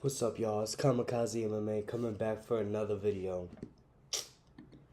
What's up, y'all? It's Kamikaze MMA coming back for another video.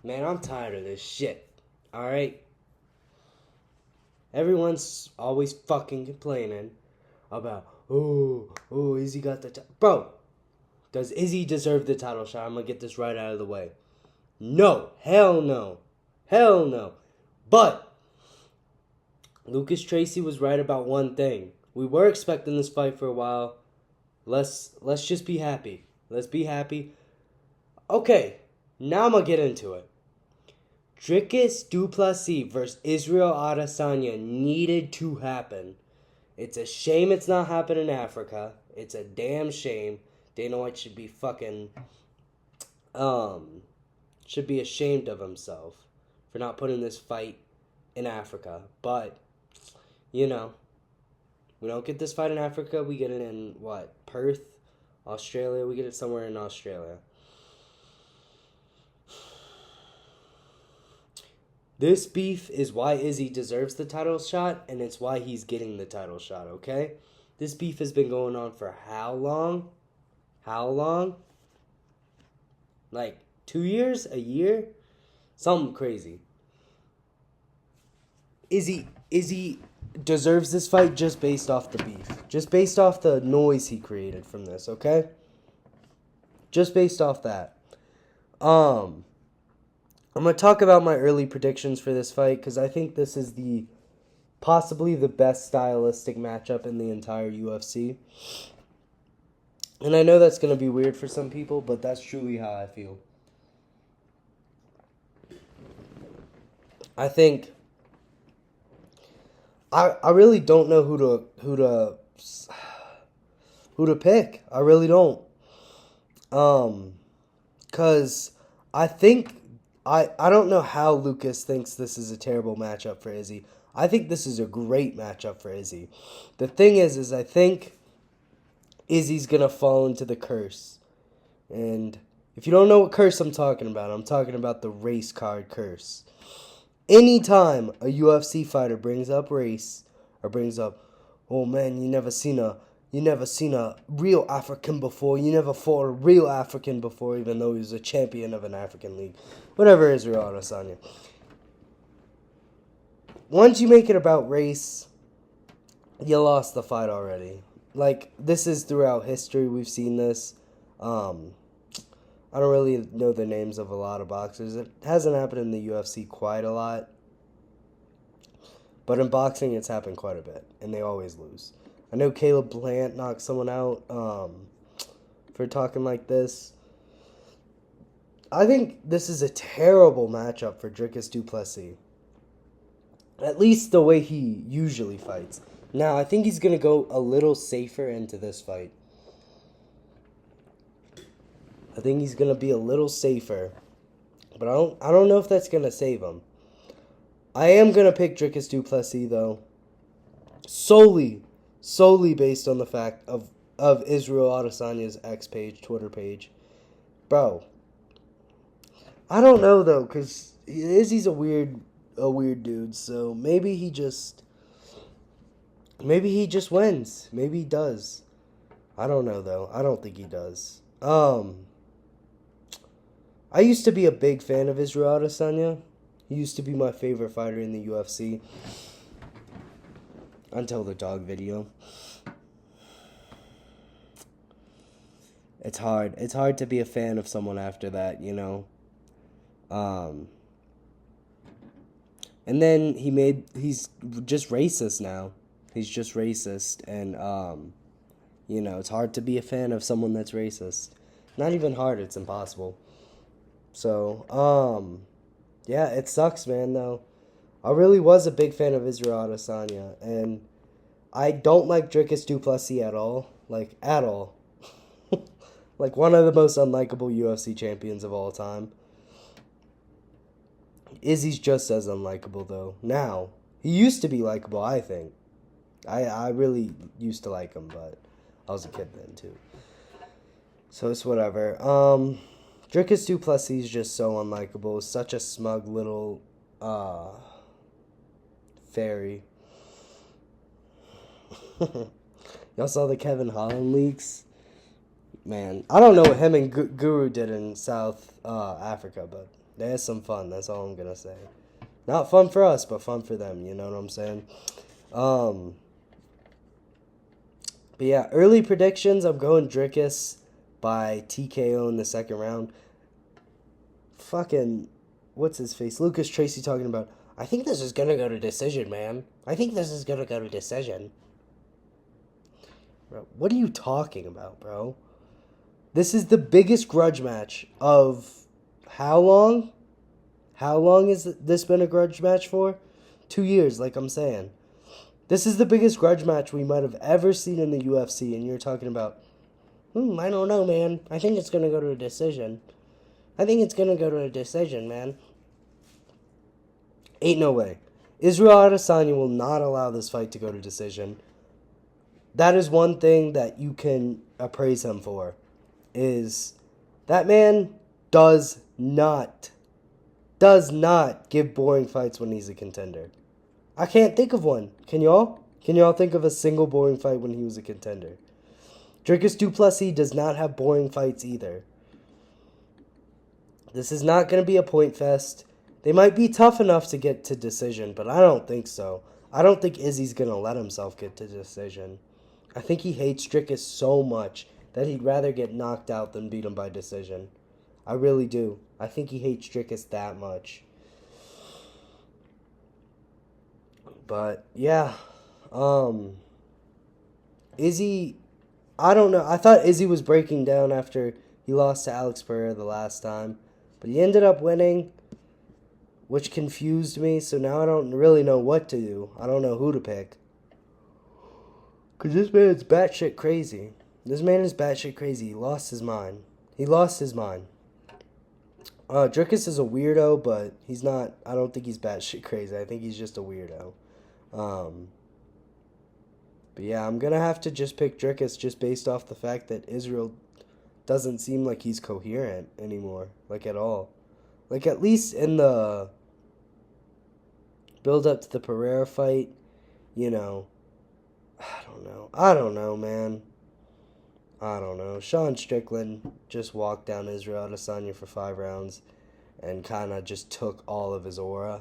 Man, I'm tired of this shit. Alright? Everyone's always fucking complaining about, Izzy got the title. Bro, does Izzy deserve the title shot? I'm gonna get this right out of the way. No. Hell no. Hell no. But Lucas Tracy was right about one thing. We were expecting this fight for a while. Let's just be happy. Let's be happy. Okay, now I'm going to get into it. Dricus Du Plessis versus Israel Adesanya needed to happen. It's a shame it's not happening in Africa. It's a damn shame. Dana White should be fucking... should be ashamed of himself for not putting this fight in Africa. But, you know... We don't get this fight in Africa. We get it in, Perth, Australia. We get it somewhere in Australia. This beef is why Izzy deserves the title shot, and it's why he's getting the title shot, okay? This beef has been going on for how long? How long? Like 2 years? A year? Something crazy. Izzy deserves this fight just based off the beef. Just based off the noise he created from this, okay? Just based off that. I'm going to talk about my early predictions for this fight because I think this is possibly the best stylistic matchup in the entire UFC. And I know that's going to be weird for some people, but that's truly how I feel. I think... I really don't know who to pick. I really don't. Cause I think I don't know how Lucas thinks this is a terrible matchup for Izzy. I think this is a great matchup for Izzy. The thing is I think Izzy's gonna fall into the curse. And if you don't know what curse I'm talking about the race card curse. Anytime a UFC fighter brings up race or brings up, oh man, you never seen a real African before. You never fought a real African before, even though he was a champion of an African league. Whatever, Israel Adesanya. Once you make it about race, you lost the fight already. Like, this is throughout history. We've seen this. I don't really know the names of a lot of boxers. It hasn't happened in the UFC quite a lot. But in boxing, it's happened quite a bit. And they always lose. I know Caleb Plant knocked someone out for talking like this. I think this is a terrible matchup for Dricus Du Plessis. At least the way he usually fights. Now, I think he's going to go a little safer into this fight. I think he's going to be a little safer. But I don't know if that's going to save him. I am going to pick Dricus Du Plessis, though. Solely based on the fact of Israel Adesanya's X page, Twitter page. Bro. I don't know, though, because Izzy's a weird dude. So maybe he just wins. Maybe he does. I don't know, though. I don't think he does. I used to be a big fan of Israel Adesanya. He used to be my favorite fighter in the UFC. Until the dog video. It's hard. It's hard to be a fan of someone after that, you know. And then he's just racist now. He's just racist. And, you know, it's hard to be a fan of someone that's racist. Not even hard, it's impossible. So, yeah, it sucks, man, though. I really was a big fan of Israel Adesanya, and I don't like Dricus Du Plessis at all. Like, at all. Like, one of the most unlikable UFC champions of all time. Izzy's just as unlikable, though. Now, he used to be likable, I think. I really used to like him, but I was a kid then, too. So, it's whatever. Dricus Du Plessis is just so unlikable. Such a smug little fairy. Y'all saw the Kevin Holland leaks? Man, I don't know what him and Guru did in South Africa, but they had some fun. That's all I'm going to say. Not fun for us, but fun for them. You know what I'm saying? But yeah, early predictions. I'm going Dricus by TKO in the second round. Fucking, what's his face? Lucas Tracy talking about, I think this is going to go to decision, man. I think this is going to go to decision. Bro, what are you talking about, bro? This is the biggest grudge match of how long? How long has this been a grudge match for? 2 years, like I'm saying. This is the biggest grudge match we might have ever seen in the UFC, and you're talking about, I don't know, man. I think it's going to go to a decision. I think it's going to go to a decision, man. Ain't no way. Israel Adesanya will not allow this fight to go to decision. That is one thing that you can appraise him for, is that man does not give boring fights when he's a contender. I can't think of one. Can y'all? Can y'all think of a single boring fight when he was a contender? Dricus Du Plessis does not have boring fights either. This is not going to be a point fest. They might be tough enough to get to decision, but I don't think so. I don't think Izzy's going to let himself get to decision. I think he hates Dricus so much that he'd rather get knocked out than beat him by decision. I really do. I think he hates Dricus that much. But, yeah. Izzy, I don't know. I thought Izzy was breaking down after he lost to Alex Pereira the last time. But he ended up winning, which confused me. So now I don't really know what to do. I don't know who to pick. Because this man is batshit crazy. This man is batshit crazy. He lost his mind. He lost his mind. Dricus is a weirdo, but he's not. I don't think he's batshit crazy. I think he's just a weirdo. But yeah, I'm going to have to just pick Dricus just based off the fact that Israel doesn't seem like he's coherent anymore. Like, at all. Like, at least in the build up to the Pereira fight, you know. I don't know, man. I don't know. Sean Strickland just walked down Israel Adesanya for 5 rounds and kind of just took all of his aura.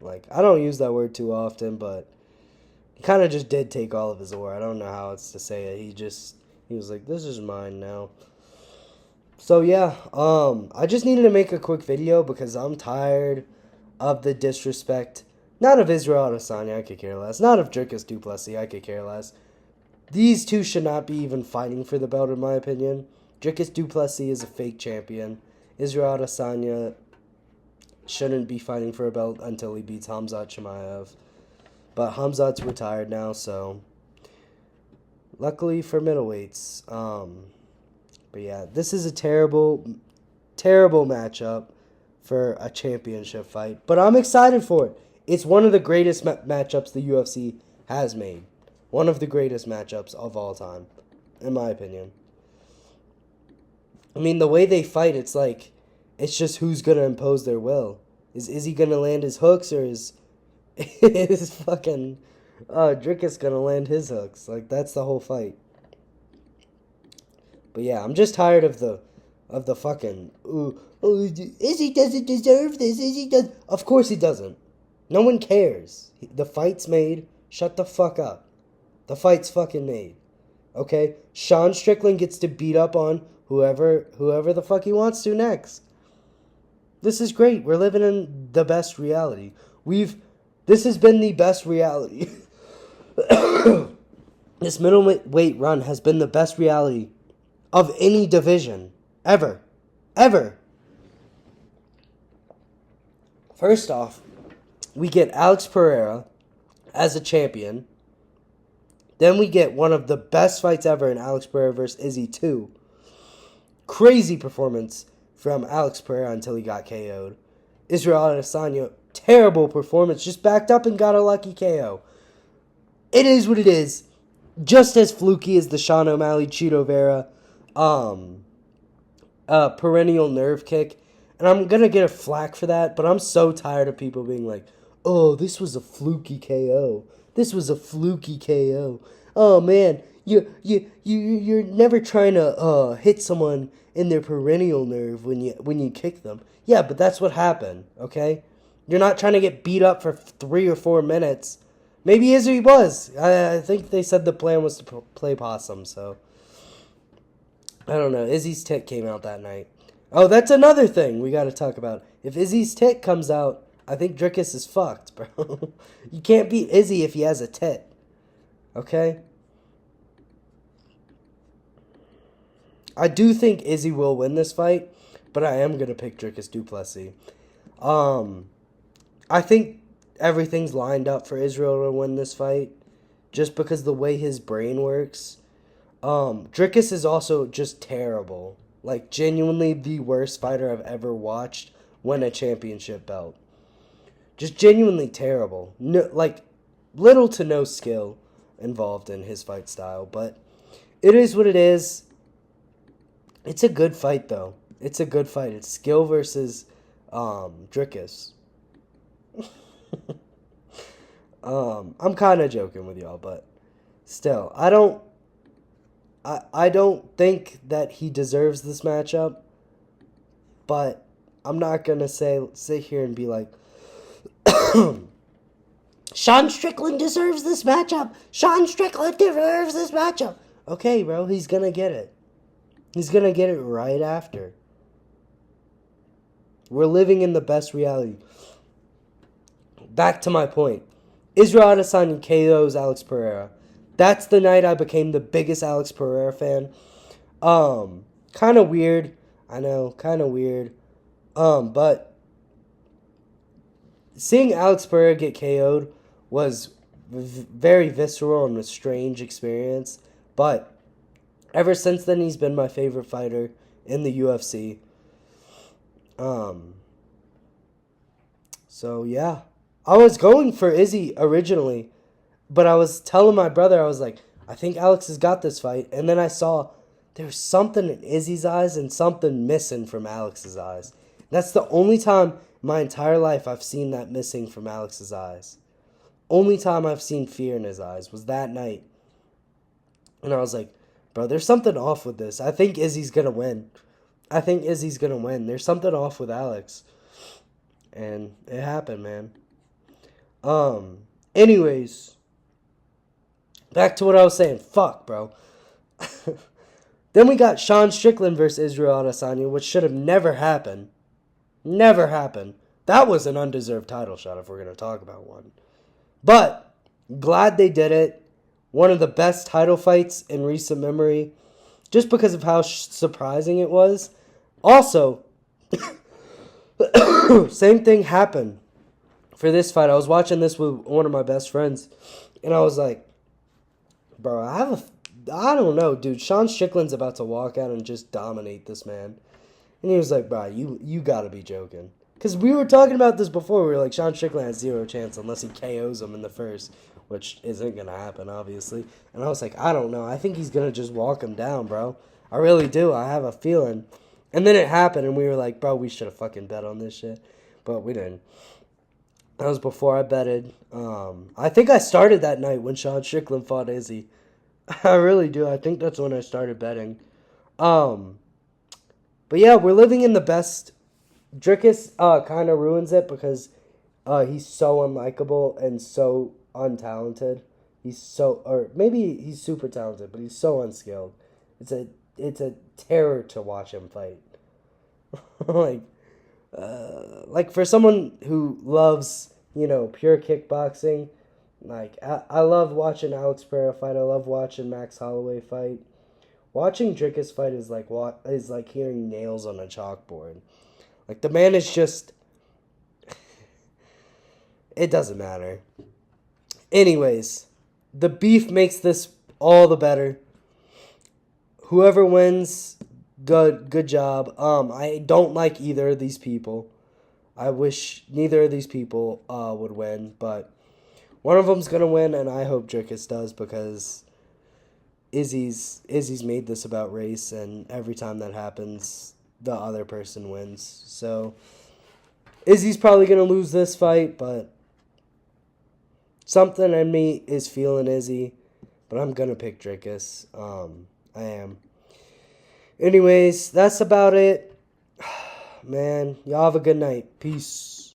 Like, I don't use that word too often, but he kind of just did take all of his aura. I don't know how else to say it. He was like, this is mine now. So, yeah, I just needed to make a quick video because I'm tired of the disrespect. Not of Israel Adesanya, I could care less. Not of Dricus Du Plessis, I could care less. These two should not be even fighting for the belt, in my opinion. Dricus Du Plessis is a fake champion. Israel Adesanya shouldn't be fighting for a belt until he beats Khamzat Chimaev. But Khamzat's retired now, so luckily for middleweights. But yeah, this is a terrible, terrible matchup for a championship fight. But I'm excited for it. It's one of the greatest matchups the UFC has made. One of the greatest matchups of all time, in my opinion. I mean, the way they fight, it's like, it's just who's going to impose their will. Is he going to land his hooks, or is fucking Dricus going to land his hooks? Like, that's the whole fight. But yeah, I'm just tired of the fucking, Izzy doesn't deserve this, Izzy does. Of course he doesn't. No one cares. The fight's made. Shut the fuck up. The fight's fucking made. Okay? Sean Strickland gets to beat up on whoever the fuck he wants to next. This is great. We're living in the best reality. This has been the best reality. This middleweight run has been the best reality of any division. Ever. Ever. First off, we get Alex Pereira as a champion. Then we get one of the best fights ever in Alex Pereira versus Izzy 2. Crazy performance from Alex Pereira until he got KO'd. Israel Adesanya, terrible performance. Just backed up and got a lucky KO. It is what it is. Just as fluky as the Sean O'Malley Cheeto Vera perennial nerve kick. And I'm going to get a flack for that, but I'm so tired of people being like, oh, this was a fluky KO. This was a fluky KO. Oh, man, You're never trying to hit someone in their perennial nerve when you kick them. Yeah, but that's what happened, okay? You're not trying to get beat up for 3 or 4 minutes. Maybe Izzy was. I think they said the plan was to play possum, so I don't know. Izzy's tit came out that night. Oh, that's another thing we got to talk about. If Izzy's tit comes out, I think Dricus is fucked, bro. You can't beat Izzy if he has a tit. Okay? I do think Izzy will win this fight, but I am going to pick Dricus Du Plessis. I think everything's lined up for Israel to win this fight, just because the way his brain works. Dricus is also just terrible. Like, genuinely the worst fighter I've ever watched win a championship belt. Just genuinely terrible. No, like, little to no skill involved in his fight style. But it is what it is. It's a good fight, though. It's a good fight. It's skill versus Dricus. I'm kind of joking with y'all, but still, I don't think that he deserves this matchup, but I'm not going to sit here and be like, Sean Strickland deserves this matchup. Sean Strickland deserves this matchup. Okay, bro, he's going to get it. He's going to get it right after. We're living in the best reality. Back to my point. Israel Adesanya KOs Alex Pereira. That's the night I became the biggest Alex Pereira fan. Kind of weird. I know, kind of weird. But seeing Alex Pereira get KO'd was very visceral and a strange experience. But ever since then, he's been my favorite fighter in the UFC. So, yeah. I was going for Izzy originally, but I was telling my brother, I was like, I think Alex has got this fight. And then I saw there was something in Izzy's eyes and something missing from Alex's eyes. That's the only time in my entire life I've seen that missing from Alex's eyes. Only time I've seen fear in his eyes was that night. And I was like, bro, there's something off with this. I think Izzy's going to win. There's something off with Alex. And it happened, man. Anyways, back to what I was saying. Fuck, bro. Then we got Sean Strickland versus Israel Adesanya, which should have never happened. Never happened. That was an undeserved title shot if we're going to talk about one. But, glad they did it. One of the best title fights in recent memory. Just because of how surprising it was. Also, same thing happened for this fight. I was watching this with one of my best friends, and I was like, bro, I don't know, dude. Sean Strickland's about to walk out and just dominate this man. And he was like, bro, you gotta be joking. Because we were talking about this before. We were like, Sean Strickland has zero chance unless he KOs him in the first, which isn't going to happen, obviously. And I was like, I don't know. I think he's going to just walk him down, bro. I really do. I have a feeling. And then it happened, and we were like, bro, we should have fucking bet on this shit. But we didn't. That was before I betted. I think I started that night when Sean Strickland fought Izzy. I really do. I think that's when I started betting. But yeah, we're living in the best. Dricus kind of ruins it because he's so unlikable and so untalented. Maybe he's super talented, but he's so unskilled. It's a terror to watch him fight. like for someone who loves, pure kickboxing, like I love watching Alex Pereira fight. I love watching Max Holloway fight. Watching Dricus fight is like hearing nails on a chalkboard. Like, the man is just... It doesn't matter. Anyways, the beef makes this all the better. Whoever wins, good job. I don't like either of these people. I wish neither of these people would win, but one of them's going to win, and I hope Dricus does, because Izzy's made this about race, and every time that happens, the other person wins. So Izzy's probably going to lose this fight, but something in me is feeling Izzy. But I'm going to pick Dricus. I am. Anyways, that's about it. Man, y'all have a good night. Peace.